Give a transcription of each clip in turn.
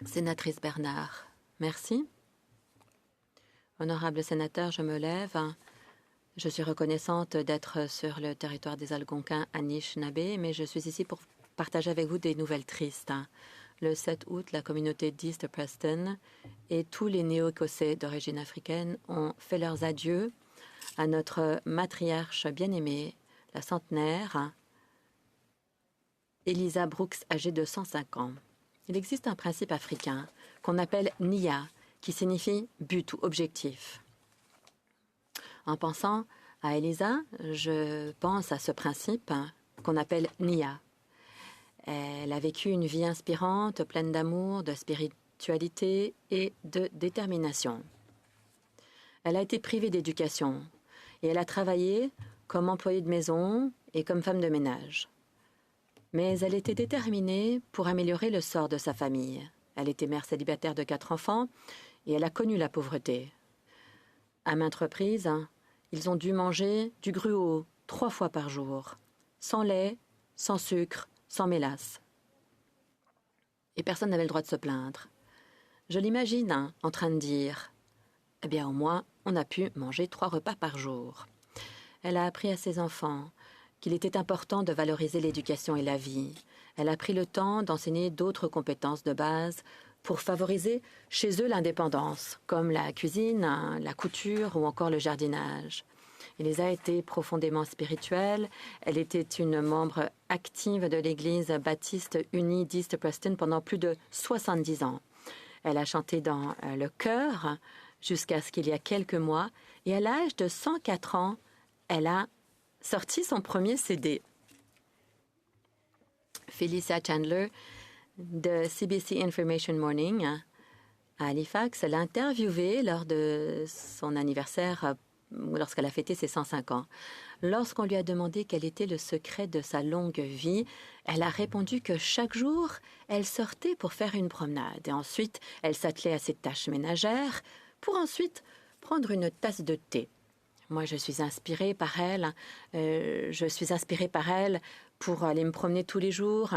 Sénatrice Bernard, merci. Honorable sénateur, je me lève. Je suis reconnaissante d'être sur le territoire des Algonquins Anishinaabe, mais je suis ici pour partager avec vous des nouvelles tristes. Le 7 août, la communauté d'East Preston et tous les Néo-Écossais d'origine africaine ont fait leurs adieux à notre matriarche bien-aimée, la centenaire Eliza Brooks, âgée de 105 ans. Il existe un principe africain qu'on appelle NIA, qui signifie but ou objectif. En pensant à Eliza, je pense à ce principe qu'on appelle NIA. Elle a vécu une vie inspirante, pleine d'amour, de spiritualité et de détermination. Elle a été privée d'éducation et elle a travaillé comme employée de maison et comme femme de ménage. Mais elle était déterminée pour améliorer le sort de sa famille. Elle était mère célibataire de 4 enfants et elle a connu la pauvreté. À maintes reprises, ils ont dû manger du gruau 3 fois par jour, sans lait, sans sucre, sans mélasse. Et personne n'avait le droit de se plaindre. Je l'imagine en train de dire « Eh bien, au moins, on a pu manger 3 repas par jour. » Elle a appris à ses enfants qu'il était important de valoriser l'éducation et la vie. Elle a pris le temps d'enseigner d'autres compétences de base pour favoriser chez eux l'indépendance, comme la cuisine, la couture ou encore le jardinage. Elisa a été profondément spirituelle. Elle était une membre active de l'Église baptiste unie d'East Preston pendant plus de 70 ans. Elle a chanté dans le chœur jusqu'à ce qu'il y a quelques mois et à l'âge de 104 ans, elle a sorti son premier CD. Felicia Chandler de CBC Information Morning à Halifax l'a interviewée lors de son anniversaire, lorsqu'elle a fêté ses 105 ans. Lorsqu'on lui a demandé quel était le secret de sa longue vie, elle a répondu que chaque jour, elle sortait pour faire une promenade et ensuite, elle s'attelait à ses tâches ménagères pour ensuite prendre une tasse de thé. Moi, je suis inspirée par elle. Pour aller me promener tous les jours,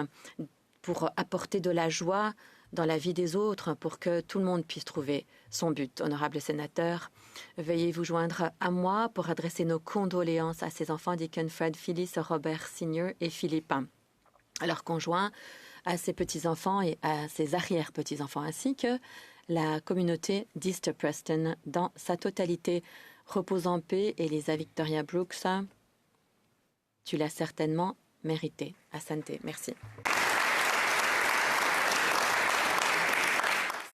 pour apporter de la joie dans la vie des autres, pour que tout le monde puisse trouver son but. Honorable sénateur, veuillez vous joindre à moi pour adresser nos condoléances à ses enfants Deacon Fred, Phyllis, Robert Sr. et Philippe, à leurs conjoints, à ses petits-enfants et à ses arrière-petits-enfants, ainsi que la communauté d'East Preston dans sa totalité. Repose en paix, Eliza Victoria Brooks. Tu l'as certainement mérité. Asante. Merci.